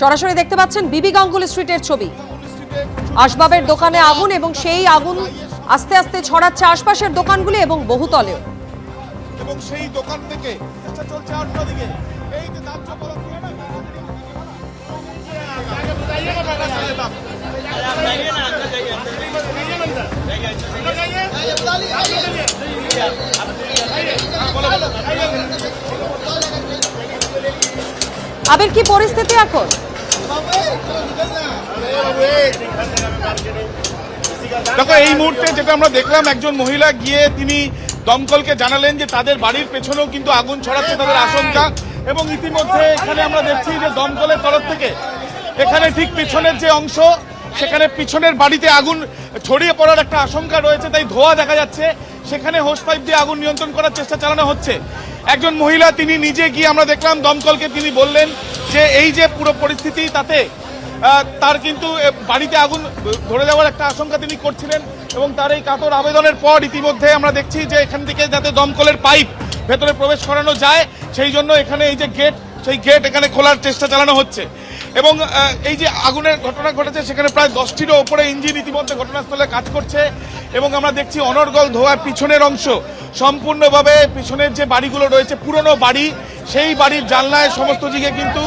সরাসরি দেখতে পাচ্ছেন বিবি গাঙ্গুলি স্ট্রিটের ছবি। আসবাবের দোকানে আগুন এবং সেই আগুন আস্তে আস্তে ছড়াচ্ছে আশপাশের দোকানগুলি এবং বহুতলেও। এবং সেই দোকান থেকে চেষ্টা চলছে অন্যদিকে এই যে দাহ্য পদার্থ আবির, কি পরিস্থিতি এখন? দেখো, এই মুহূর্তে যেটা আমরা দেখলাম, একজন মহিলা গিয়ে তিনি দমকলকে জানালেন যে তাদের বাড়ির পেছনেও কিন্তু আগুন ছড়াচ্ছে তাদের আশঙ্কা। এবং ইতিমধ্যে এখানে আমরা দেখছি যে দমকলের তরফ থেকে এখানে ঠিক পিছনের যে অংশ, সেখানে পিছনের বাড়িতে আগুন ছড়িয়ে পড়ার একটা আশঙ্কা রয়েছে, তাই ধোঁয়া দেখা যাচ্ছে। সেখানে হোস পাইপ দিয়ে আগুন নিয়ন্ত্রণ করার চেষ্টা চালানো হচ্ছে। একজন মহিলা তিনি নিজে গিয়ে আমরা দেখলাম দমকলকে তিনি বললেন যে এই যে পুরো পরিস্থিতি, তাতে তার কিন্তু বাড়িতে আগুন ধরে যাওয়ার একটা আশঙ্কা তিনি করছিলেন। এবং তার এই কাতর আবেদনের পর ইতিমধ্যে আমরা দেখছি যে এখান থেকে যাতে দমকলের পাইপ ভেতরে প্রবেশ করানো যায়, সেই জন্য এখানে এই যে গেট, সেই গেট এখানে খোলার চেষ্টা চালানো হচ্ছে। এবং এই যে আগুনের ঘটনা ঘটেছে, সেখানে প্রায় 10টিরও ওপরে ইঞ্জিন ইতিমধ্যে ঘটনাস্থলে কাজ করছে। এবং আমরা দেখছি অনর্গল ধোঁয়ার পিছনের অংশ সম্পূর্ণভাবে, পিছনের যে বাড়িগুলো রয়েছে পুরনো বাড়ি, সেই বাড়ির জানলায় সমস্ত দিকে কিন্তু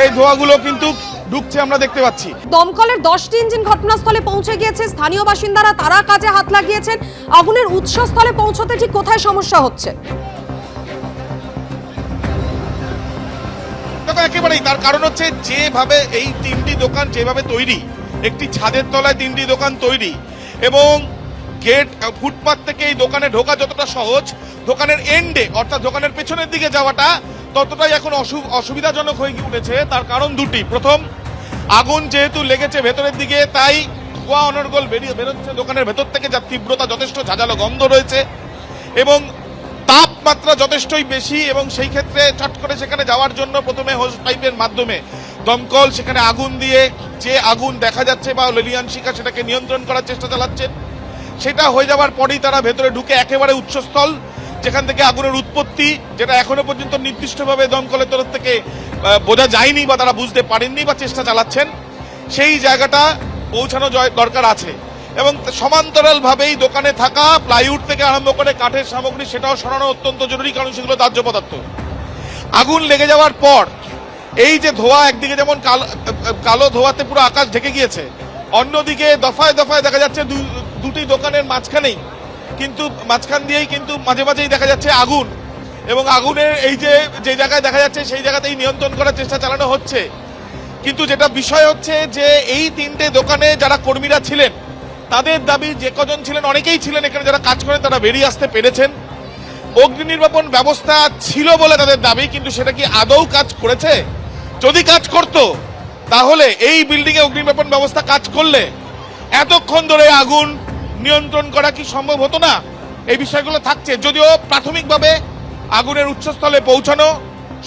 এই ধোঁয়াগুলো কিন্তু ঢুকছে আমরা দেখতে পাচ্ছি। দমকলের 10টি ইঞ্জিন ঘটনাস্থলে পৌঁছে গিয়েছে। স্থানীয় বাসিন্দারা তারা কাজে হাত লাগিয়েছেন। আগুনের উৎসস্থলে পৌঁছতে ঠিক কোথায় সমস্যা হচ্ছে? একেবারেই তার কারণ হচ্ছে যেভাবে এই 3টি দোকান যেভাবে তৈরি, একটি ছাদের তলায় 3টি দোকান তৈরি, এবং গেট ফুটপাত থেকে এই দোকানে ঢোকা যতটা সহজ, দোকানের এন্ডে অর্থাৎ দোকানের পেছনের দিকে যাওয়াটা ততটাই এখন অসুবিধাজনক হয়ে উঠেছে। তার কারণ দুটি। প্রথম, আগুন যেহেতু লেগেছে ভেতরের দিকে, তাই ধোঁয়া অনর্গল বেরোচ্ছে দোকানের ভেতর থেকে, যার তীব্রতা যথেষ্ট, ঝাঁঝালো গন্ধ রয়েছে এবং তাপমাত্রা যথেষ্টই বেশি। এবং সেই ক্ষেত্রে চট করে সেখানে যাওয়ার জন্য প্রথমে হোস পাইপের মাধ্যমে দমকল সেখানে আগুন দিয়ে, যে আগুন দেখা যাচ্ছে বা লেলিয়ান শিখা, সেটাকে নিয়ন্ত্রণ করার চেষ্টা চালাচ্ছেন। সেটা হয়ে যাওয়ার পরেই তারা ভেতরে ঢুকে একেবারে উৎসস্থল, যেখান থেকে আগুনের উৎপত্তি, যেটা এখনো পর্যন্ত নির্দিষ্টভাবে দমকলের তরফ থেকে বোঝা যায়নি বা তারা বুঝতে পারেননি বা চেষ্টা চালাচ্ছেন, সেই জায়গাটা পৌঁছানো দরকার আছে। এবং সমান্তরালভাবেই দোকানে থাকা প্লাইউড থেকে আরম্ভ করে কাঠের সামগ্রী, সেটাও সরানো অত্যন্ত জরুরি, কারণ সেগুলো দাহ্য পদার্থ। আগুন লেগে যাওয়ার পর এই যে ধোঁয়া, একদিকে যেমন কালো ধোঁয়াতে পুরো আকাশ ঢেকে গিয়েছে, অন্যদিকে দফায় দফায় দেখা যাচ্ছে দুটি দোকানের মাঝখানেই কিন্তু, মাঝখান দিয়েই কিন্তু মাঝে মাঝেই দেখা যাচ্ছে আগুন। এবং আগুনের এই যে জায়গায় দেখা যাচ্ছে, সেই জায়গাতেই নিয়ন্ত্রণ করার চেষ্টা চালানো হচ্ছে। কিন্তু যেটা বিষয় হচ্ছে যে এই 3টে দোকানে যারা কর্মীরা ছিলেন, তাদের দাবি, যে কজন ছিলেন অনেকেই ছিলেন এখানে যারা কাজ করেন, তারা বেরিয়ে আসতে পেরেছেন। অগ্নি নির্বাপন ব্যবস্থা ছিল বলে তাদের দাবি, কিন্তু সেটা কি আদৌ কাজ করেছে? যদি কাজ করত, তাহলে এই বিল্ডিং এ অগ্নি নির্বাপন ব্যবস্থা কাজ করলে এতক্ষণ ধরে আগুন নিয়ন্ত্রণ করা কি সম্ভব হতো না? এই বিষয়গুলো থাকছে। যদিও প্রাথমিকভাবে আগুনের উৎসস্থলে পৌঁছানো,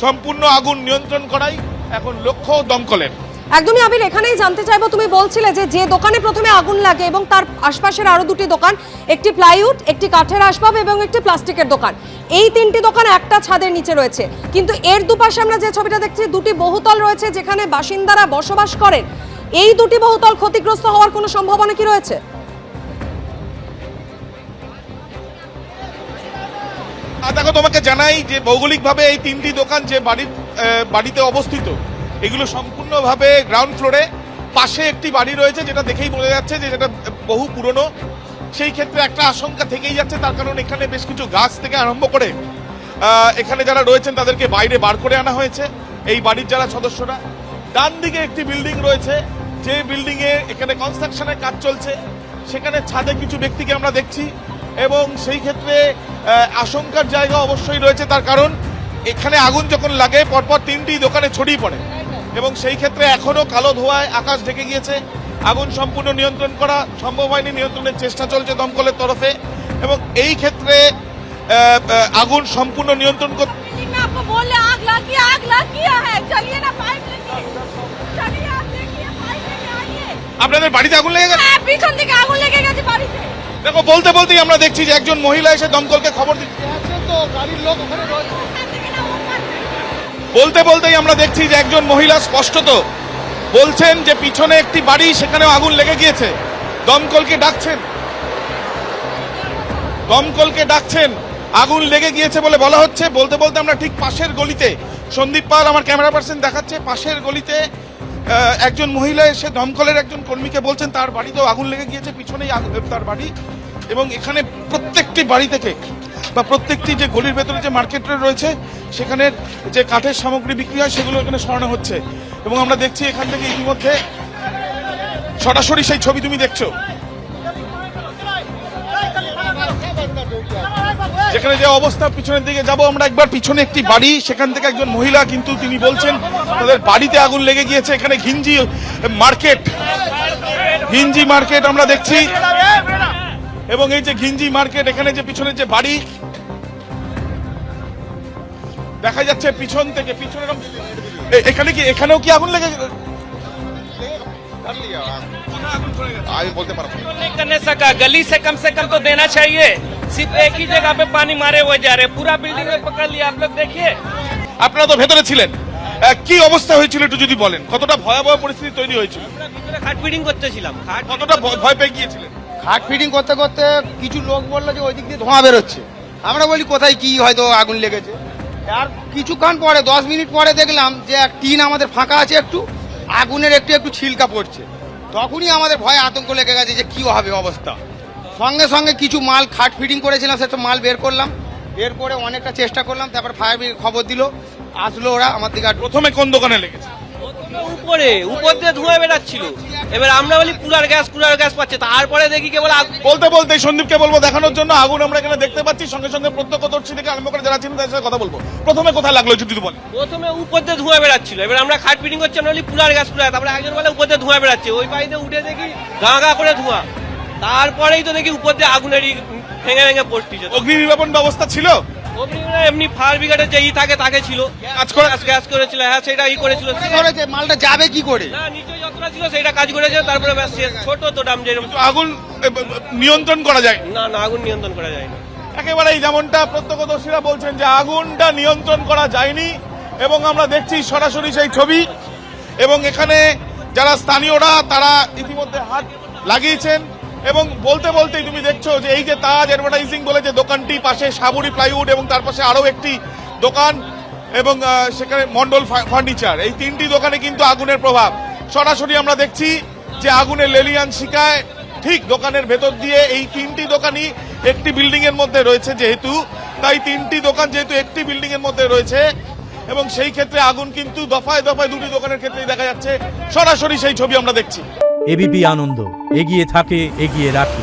সম্পূর্ণ আগুন নিয়ন্ত্রণ করাই এখন লক্ষ্য দমকলের। একদমই আবির, এখানেই জানতে চাইবো, তুমি বলছিলে যে দোকানে প্রথমে আগুন লাগে এবং তার আশপাশের আরো 2টি দোকান, একটি প্লাইউড, একটি কাঠের আসবাব এবং একটি প্লাস্টিকের দোকান, এই 3টি দোকান একটা ছাদের নিচে রয়েছে। কিন্তু এর দুপাশে আমরা যে ছবিটা দেখছি, 2টি বহুতল রয়েছে যেখানে বাসিন্দারা বসবাস করেন। এই 2টি বহুতল ক্ষতিগ্রস্ত হওয়ার কোনো সম্ভাবনা কি রয়েছে? দেখো, তোমাকে জানাই যে ভৌগোলিকভাবে এই 3টি দোকান যে বাড়িতে অবস্থিত, এগুলো সম্পূর্ণভাবে গ্রাউন্ড ফ্লোরে। পাশে একটি বাড়ি রয়েছে, যেটা দেখেই বোঝা যাচ্ছে যে যেটা বহু পুরনো। সেই ক্ষেত্রে একটা আশঙ্কা থেকেই যাচ্ছে, তার কারণ এখানে বেশ কিছু গাছ থেকে আরম্ভ করে এখানে যারা রয়েছেন তাদেরকে বাইরে বার করে আনা হয়েছে, এই বাড়ির যারা সদস্যরা। ডান দিকে একটি বিল্ডিং রয়েছে, যে বিল্ডিং এ এখানে কনস্ট্রাকশনের কাজ চলছে, সেখানে ছাদে কিছু ব্যক্তিকে আমরা দেখছি। এবং সেই ক্ষেত্রে আশঙ্কার জায়গা অবশ্যই রয়েছে, তার কারণ এখানে আগুন যখন লাগে পরপর 3টি দোকানে ছড়িয়ে পড়ে এবং সেই ক্ষেত্রে এখনো কালো ধোঁয়ায় আকাশ ঢেকে গিয়েছে। আগুন সম্পূর্ণ নিয়ন্ত্রণ করা সম্ভব হয়নি, নিয়ন্ত্রণের চেষ্টা চলছে দমকলের তরফে। এবং এই ক্ষেত্রে আগুন সম্পূর্ণ নিয়ন্ত্রণ করতে আপনাদের বাড়িতে আগুন লেগে গেছে? পিছন থেকে আগুন লেগে গেছে বাড়িতে। দেখো, বলতে বলতেই আমরা দেখছি যে একজন মহিলা এসে দমকলকে খবর দিচ্ছে। গাড়ির লোক ওখানে রয়েছে। বলতে বলতেই আমরা দেখছি যে একজন মহিলা স্পষ্টত বলছেন যে পিছনে একটি বাড়ি, সেখানেও আগুন লেগে গিয়েছে। দমকলকে ডাকছেন, আগুন লেগে গিয়েছে বলে বলা হচ্ছে। বলতে বলতে আমরা ঠিক পাশের গলিতে, সন্দীপ পাল আমার ক্যামেরা পার্সন দেখাচ্ছে, পাশের গলিতে একজন মহিলা এসে দমকলের একজন কর্মীকে বলছেন তার বাড়িতেও আগুন লেগে গিয়েছে, পিছনেই তার বাড়ি। এবং এখানে প্রত্যেকটি বাড়ি থেকে বা প্রত্যেকটি যে গলির ভেতরে যে মার্কেট রয়েছে সেখানের যে কাঠের সামগ্রী বিক্রি হয় সেগুলো এখানে সরানো হচ্ছে। এবং আমরা দেখছি এখান থেকে ইতিমধ্যে সরাসরি সেই ছবি তুমি দেখছো, যেখানে যে অবস্থা। পিছনের দিকে যাব আমরা একবার, পিছনে একটি বাড়ি, সেখান থেকে একজন মহিলা কিন্তু তিনি বলছেন তাদের বাড়িতে আগুন লেগে গিয়েছে। এখানে ঘিঞ্জি মার্কেট আমরা দেখছি, এবং এই যে ঘিঞ্জি মার্কেট, এখানে যে পিছনের যে বাড়ি দেখা যাচ্ছে পিছন থেকে, পিছনের এখানেও কি আগুন লেগে आगे बोलते पारा नहीं करने सका। गली से कम तो देना चाहिए। सिर्फ एक ही जगह पे पानी मारे हुए जा रहे, पूरा बिल्डिंग में पकड़ लिया। आप लोग देखिए, আপনারা তো ভেতরে ছিলেন, কি অবস্থা হয়েছিল একটু যদি বলেন, কতটা ভয়াবহ পরিস্থিতি তৈরি হয়েছিল, আমরা ভিতরে খাট ফিডিং করতেছিলাম। কতটা ভয় পেয়ে গিয়েছিলেন? হাট ফিটিং করতে করতে কিছু লোক বললো যে ওই দিক দিয়ে ধোঁয়া বেরোচ্ছে। আমরা বলি কোথায় কি হয়তো আগুন লেগেছে। আর কিছুক্ষণ পরে 10 মিনিট পরে দেখলাম যে এক টিন আমাদের ফাঁকা আছে, একটু আগুনের একটু ছিলকা পড়ছে। তখনই আমাদের ভয় আতঙ্ক লেগে গেছে যে কি হবে অবস্থা। সঙ্গে সঙ্গে কিছু মাল খাট ফিটিং করেছিলাম, সেটা মাল বের করলাম, বের করে অনেকটা চেষ্টা করলাম। তারপর ফায়ার ব্রিগেড খবর দিল, আসলো ওরা আমার দিকে। প্রথমে কোন দোকানে লেগেছে? উপর দিয়ে ধোঁয়া বেরাচ্ছিল। এবার আমরা বলি কুলার গ্যাস পাচ্ছে, তারপরে দেখি কেবল বলতে বলতে সন্দীপকে বলবো দেখানোর জন্য, আগুন আমরা এখানে দেখতে পাচ্ছি। সঙ্গে সঙ্গে প্রত্যক্ষদর্শী থেকে আরম্ভ করে যারা ছিলেন তাদের সাথে কথা বলবো। প্রথমে কোথায় লাগলো যদি বলেন? প্রথমে উপর দিয়ে ধোঁয়া বেরাচ্ছিল। এবার আমরা খাট ফিটিং করছি, আমরা বলি কুলার গ্যাস। তারপরে একজন বলে উপর দিয়ে ধোঁয়া বেরাচ্ছে, ওই পাইতে উঠে দেখি গা করে ধোঁয়া। তারপরেই তো দেখি উপর দিয়ে আগুনেরই ভেঙে পড়তিছে। অগ্নি নির্বাপন ব্যবস্থা ছিল? এমনি ফায়ার ব্রিগেডের যে থাকে তাকে ছিল, গ্যাস করেছিল। হ্যাঁ, সেটা করেছিল। ধরেছে মালটা যাবে কি করে? না, নিচে যতটা ছিল সেটা কাজ করেছে। তারপরে ব্যাস শেষ। ছোট তো দাম যেরকম। আগুন নিয়ন্ত্রণ করা যায়? না, আগুন নিয়ন্ত্রণ করা যায় না। একেবারেই যেমনটা প্রত্যক্ষদর্শীরা বলছেন যে আগুনটা নিয়ন্ত্রণ করা যায়নি। এবং আমরা দেখছি সরাসরি সেই ছবি, এবং এখানে যারা স্থানীয়রা তারা ইতিমধ্যে হাত লাগিয়েছেন। এবং বলতে বলতেই তুমি দেখছো যে এই যে তাজ অ্যাডভার্টাইজিং বলে যে দোকানটি, পাশে সাবুরি প্লাইউড, এবং তার পাশে আরো একটি দোকান, এবং সেখানে মন্ডল ফার্নিচার, এই তিনটি দোকানে কিন্তু আগুনের প্রভাব সরাসরি আমরা দেখছি। যে আগুনের লেলিয়ান শিকায় ঠিক দোকানের ভেতর দিয়ে। এই তিনটি দোকানই একটি বিল্ডিং এর মধ্যে রয়েছে যেহেতু, তাই তিনটি দোকান যেহেতু একটি বিল্ডিং এর মধ্যে রয়েছে, এবং সেই ক্ষেত্রে আগুন কিন্তু দফায় দফায় দুটি দোকানের ক্ষেত্রেই দেখা যাচ্ছে। সরাসরি সেই ছবি আমরা দেখছি। এবিপি আনন্দ এগিয়ে থাকে, এগিয়ে রাখে।